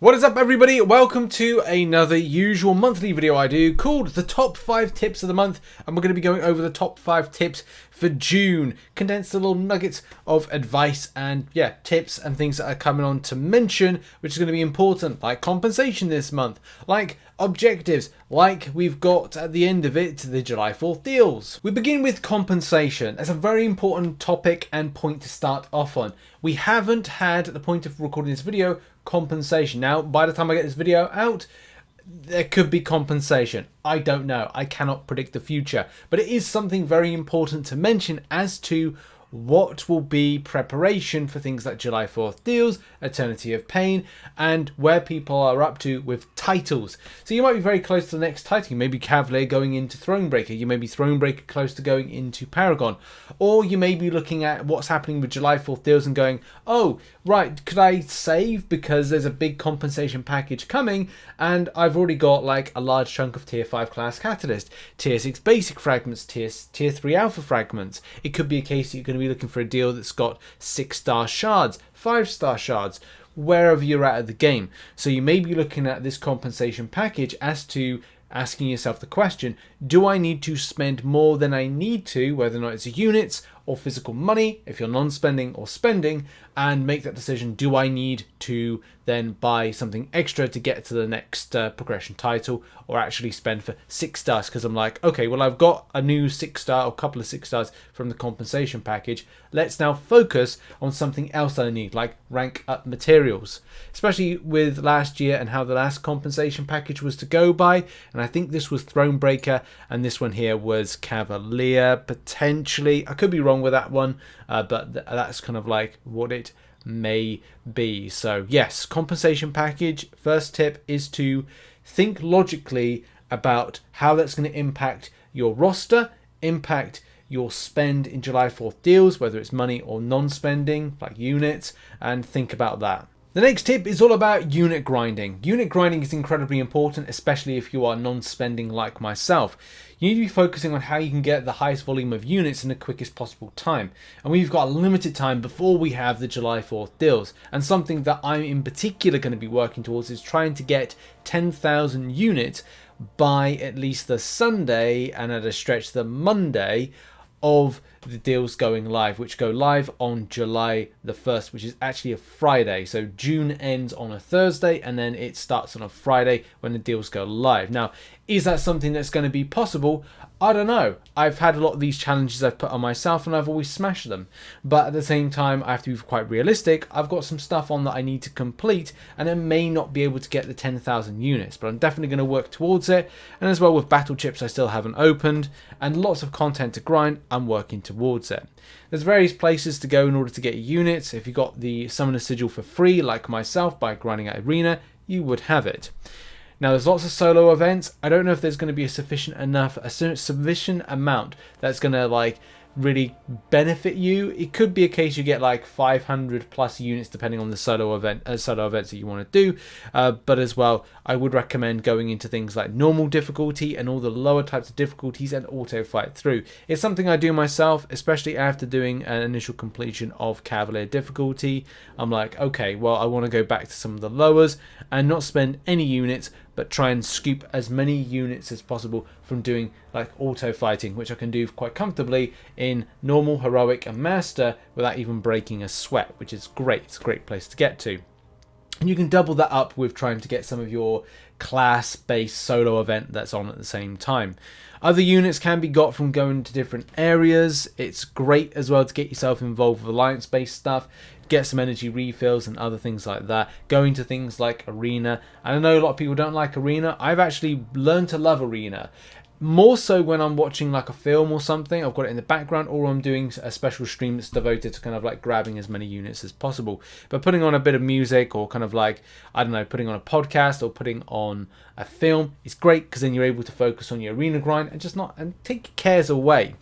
What is up, everybody? Welcome to another usual monthly video I do called the top 5 tips of the month, and we're going to be going over the top 5 tips for June, condensed little nuggets of advice and tips and things that are coming on to mention, which is going to be important, like compensation this month, like objectives, like we've got at the end of it the July 4th deals. We begin with compensation. That's a very important topic and point to start off on. We haven't had, at the point of recording this video, compensation. Now, by the time I get this video out, there could be compensation. I don't know. I cannot predict the future. But it is something very important to mention as to what will be preparation for things like July 4th deals, Eternity of Pain, and where people are up to with titles. So you might be very close to the next title. You may be Cavalier going into Thronebreaker. You may be Thronebreaker close to going into Paragon. Or you may be looking at what's happening with July 4th deals and going, oh, right, could I save because there's a big compensation package coming and I've already got like a large chunk of tier 5 class catalyst, tier 6 basic fragments, tier 3 alpha fragments. It could be a case that you're going to be looking for a deal that's got 6-star shards, 5-star shards, wherever you're at the game. So you may be looking at this compensation package as to asking yourself the question, do I need to spend more than I need to, whether or not it's units or physical money, if you're non-spending or spending, and make that decision, do I need to then buy something extra to get to the next progression title, or actually spend for 6 stars because I'm like, okay, well, I've got a new 6-star or a couple of 6 stars from the compensation package. Let's now focus on something else that I need, like rank up materials, especially with last year and how the last compensation package was to go by. And I think this was Thronebreaker and this one here was Cavalier, potentially. I could be wrong with that one, but that's kind of like what it may be. So yes, compensation package. First tip is to think logically about how that's going to impact your roster, impact your spend in July 4th deals, whether it's money or non-spending like units, and think about that. The next tip is all about unit grinding. Unit grinding is incredibly important, especially if you are non-spending like myself. You need to be focusing on how you can get the highest volume of units in the quickest possible time. And we've got a limited time before we have the July 4th deals. And something that I'm in particular going to be working towards is trying to get 10,000 units by at least the Sunday and at a stretch the Monday of the deals going live, which go live on July the 1st, which is actually a Friday. So June ends on a Thursday and then it starts on a Friday when the deals go live. Now, is that something that's going to be possible? I don't know. I've had a lot of these challenges I've put on myself and I've always smashed them. But at the same time, I have to be quite realistic. I've got some stuff on that I need to complete and I may not be able to get the 10,000 units, but I'm definitely going to work towards it. And as well with battle chips, I still haven't opened and lots of content to grind. I'm working towards it. There's various places to go in order to get units. If you got the Summoner Sigil for free, like myself, by grinding at Arena, you would have it. Now, there's lots of solo events. I don't know if there's going to be a sufficient amount that's going to like really benefit you. It could be a case you get like 500 plus units depending on the solo events that you want to do. But as well, I would recommend going into things like normal difficulty and all the lower types of difficulties and auto fight through. It's something I do myself, especially after doing an initial completion of Cavalier difficulty. I'm like, okay, well, I want to go back to some of the lowers and not spend any units, but try and scoop as many units as possible from doing like auto fighting, which I can do quite comfortably in normal, heroic and master without even breaking a sweat, which is great. It's a great place to get to. And you can double that up with trying to get some of your class-based solo event that's on at the same time. Other units can be got from going to different areas. It's great as well to get yourself involved with alliance-based stuff, get some energy refills and other things like that. Going to things like Arena. And I know a lot of people don't like Arena. I've actually learned to love Arena. More so when I'm watching like a film or something, I've got it in the background, or I'm doing a special stream that's devoted to kind of like grabbing as many units as possible. But putting on a bit of music or kind of like, I don't know, putting on a podcast or putting on a film is great because then you're able to focus on your arena grind and take cares away.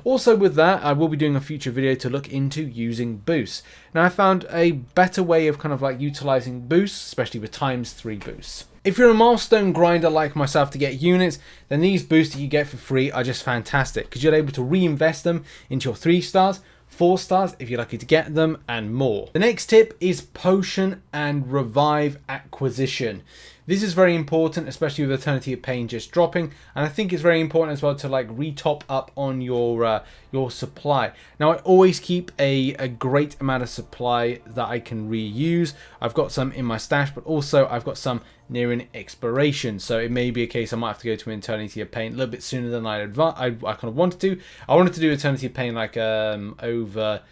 Also with that, I will be doing a future video to look into using boosts. Now, I found a better way of kind of like utilizing boosts, especially with ×3 boosts. If you're a milestone grinder like myself to get units, then these boosts that you get for free are just fantastic because you're able to reinvest them into your 3 stars, 4 stars if you're lucky to get them, and more. The next tip is potion and revive acquisition. This is very important, especially with Eternity of Pain just dropping, and I think it's very important as well to like re-top up on your supply. Now, I always keep a great amount of supply that I can reuse. I've got some in my stash, but also I've got some nearing expiration, so it may be a case I might have to go to Eternity of Pain a little bit sooner than I kind of wanted to. I wanted to do Eternity of Pain like over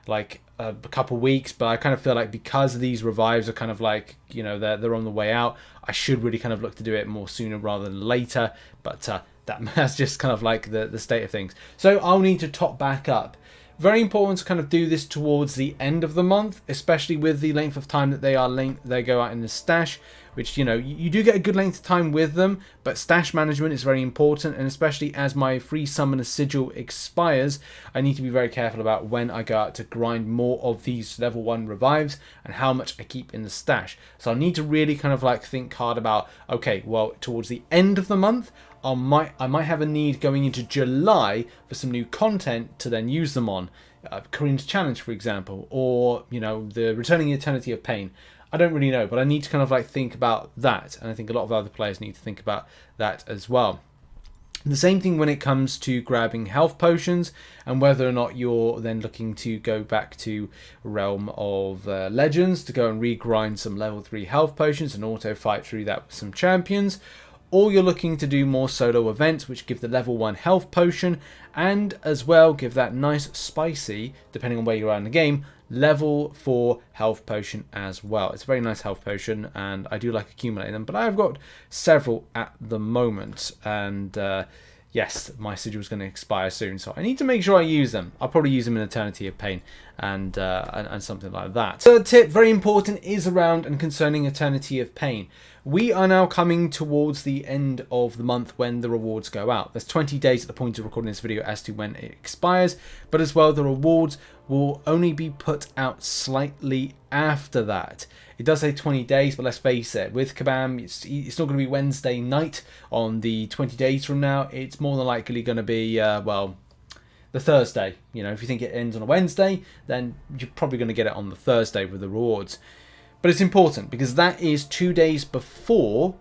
like a couple weeks, but I kind of feel like because these revives are kind of like, you know, they're on the way out, I should really kind of look to do it more sooner rather than later, but that's just kind of like the state of things. So I'll need to top back up. Very important to kind of do this towards the end of the month, especially with the length of time that they go out in the stash, which, you know, you do get a good length of time with them, but stash management is very important, and especially as my free summoner sigil expires, I need to be very careful about when I go out to grind more of these level 1 revives and how much I keep in the stash. So I need to really kind of like think hard about, okay, well, towards the end of the month, I might have a need going into July for some new content to then use them on. Kareem's Challenge, for example, or, you know, the Returning Eternity of Pain. I don't really know, but I need to kind of like think about that, and I think a lot of other players need to think about that as well. The same thing when it comes to grabbing health potions, and whether or not you're then looking to go back to Realm of Legends to go and regrind some level 3 health potions and auto fight through that with some champions, or you're looking to do more solo events which give the level 1 health potion and as well give that nice spicy, depending on where you are in the game, level 4 health potion as well. It's a very nice health potion and I do like accumulating them, but I've got several at the moment, and yes, my sigil is going to expire soon, so I need to make sure I use them. I'll probably use them in Eternity of Pain and something like that. Third tip, very important, is around and concerning Eternity of Pain. We are now coming towards the end of the month when the rewards go out. There's 20 days at the point of recording this video as to when it expires, but as well the rewards will only be put out slightly after that. It does say 20 days, but let's face it, with Kabam, it's not going to be Wednesday night on the 20 days from now. It's more than likely going to be, well, the Thursday. You know, if you think it ends on a Wednesday, then you're probably going to get it on the Thursday with the rewards. But it's important because that is 2 days before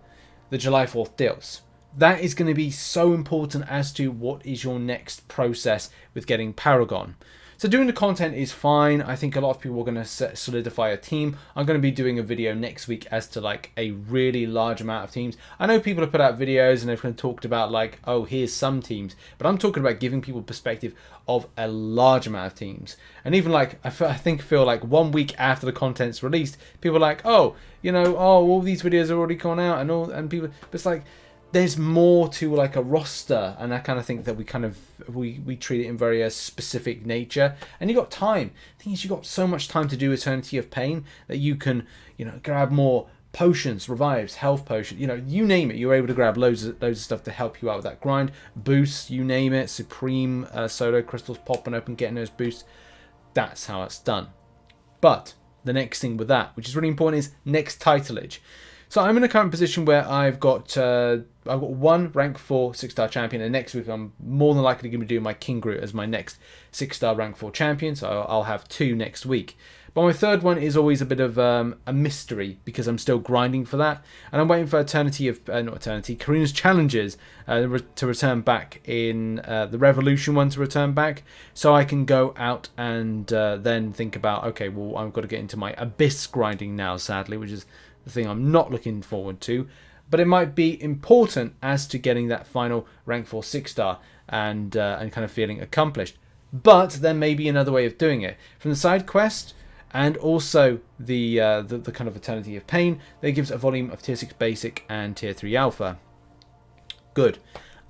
the July 4th deals. That is going to be so important as to what is your next process with getting Paragon. So doing the content is fine. I think a lot of people are going to solidify a team. I'm going to be doing a video next week as to like a really large amount of teams. I know people have put out videos and they've kind of talked about like, oh, here's some teams, but I'm talking about giving people perspective of a large amount of teams. And even like, I feel like 1 week after the content's released, people are like, oh, you know, oh, all these videos are already gone out and people, but it's like, there's more to like a roster, and I kind of think that we treat it in very specific nature. And you got time. The thing is, you got so much time to do Eternity of Pain that you can, you know, grab more potions, revives, health potions, you know, you name it. You're able to grab loads of stuff to help you out with that grind, boosts, you name it, supreme solo crystals popping open, getting those boosts. That's how it's done. But the next thing with that, which is really important, is next titleage. So I'm in a current position where I've got one rank 4 6-star champion, and next week I'm more than likely going to be doing my King Groot as my next 6-star rank 4 champion, so I'll have 2 next week. But my third one is always a bit of a mystery because I'm still grinding for that, and I'm waiting for Kareem's Challenges to return back in the Revolution one to return back, so I can go out and then think about, okay, well, I've got to get into my Abyss grinding now, sadly, which is the thing I'm not looking forward to, but it might be important as to getting that final rank 4 6-star and kind of feeling accomplished. But there may be another way of doing it from the side quest, and also the kind of Eternity of Pain. That gives a volume of tier 6 basic and tier 3 alpha. Good.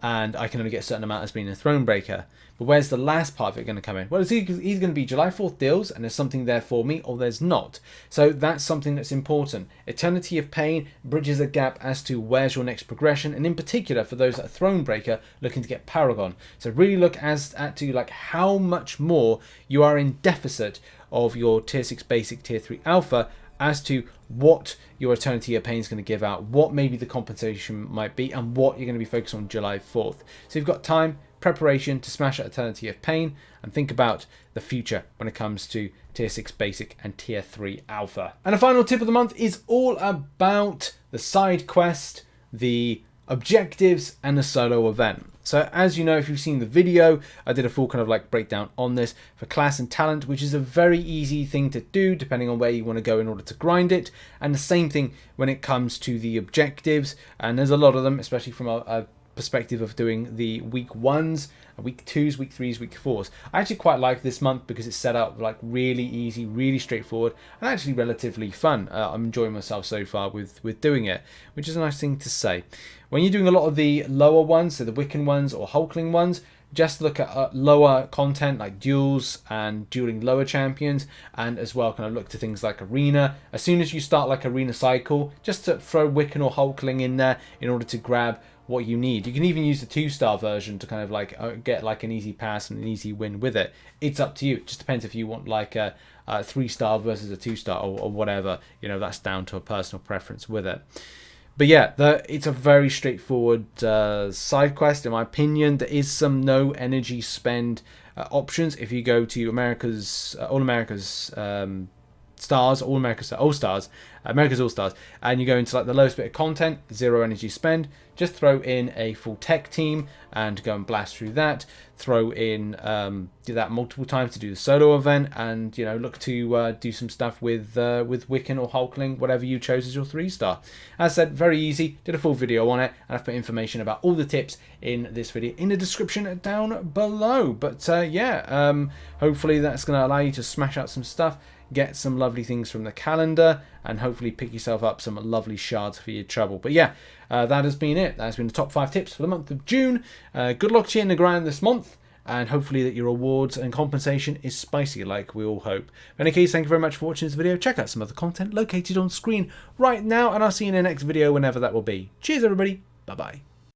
And I can only get a certain amount as being a Thronebreaker. But where's the last part of it going to come in? Well, it's either going to be July 4th deals, and there's something there for me, or there's not. So that's something that's important. Eternity of Pain bridges a gap as to where's your next progression, and in particular for those that are Thronebreaker looking to get Paragon. So really look at like how much more you are in deficit of your tier 6 basic, tier 3 alpha, as to what your Eternity of Pain is going to give out, what maybe the compensation might be, and what you're going to be focused on July 4th. So you've got time. preparation to smash at Eternity of Pain and think about the future when it comes to Tier 6 Basic and Tier 3 Alpha. And a final tip of the month is all about the side quest, the objectives, and the solo event. So as you know, if you've seen the video, I did a full kind of like breakdown on this for class and talent, which is a very easy thing to do depending on where you want to go in order to grind it. And the same thing when it comes to the objectives. And there's a lot of them, especially from a perspective of doing the week 1s, week 2s, week 3s, week 4s. I actually quite like this month because it's set up like really easy, really straightforward, and actually relatively fun. I'm enjoying myself so far with doing it, which is a nice thing to say. When you're doing a lot of the lower ones, so the Wiccan ones or Hulkling ones, just look at lower content like duels and dueling lower champions, and as well kind of look to things like arena. As soon as you start like arena cycle, just to throw Wiccan or Hulkling in there in order to grab what you need. You can even use the 2-star version to kind of like get like an easy pass and an easy win with it. It's up to you. It just depends if you want like a 3-star versus a 2-star or whatever. You know, that's down to a personal preference with it. But yeah, it's a very straightforward side quest in my opinion. There is some no energy spend options if you go to America's All-America's Stars, America's All-Stars, and you go into like the lowest bit of content, 0 energy spend. Just throw in a full tech team and go and blast through that. Throw in do that multiple times to do the solo event, and you know, look to do some stuff with Wiccan or Hulkling, whatever you chose as your 3-star. As I said, very easy. Did a full video on it, and I've put information about all the tips in this video in the description down below. But yeah, hopefully that's going to allow you to smash out some stuff, get some lovely things from the calendar, and hopefully pick yourself up some lovely shards for your trouble. But yeah, that has been it. That has been the top 5 tips for the month of June. Good luck to you in the grind this month, and hopefully that your rewards and compensation is spicy like we all hope. In any case, thank you very much for watching this video. Check out some other content located on screen right now, and I'll see you in the next video whenever that will be. Cheers everybody. Bye bye.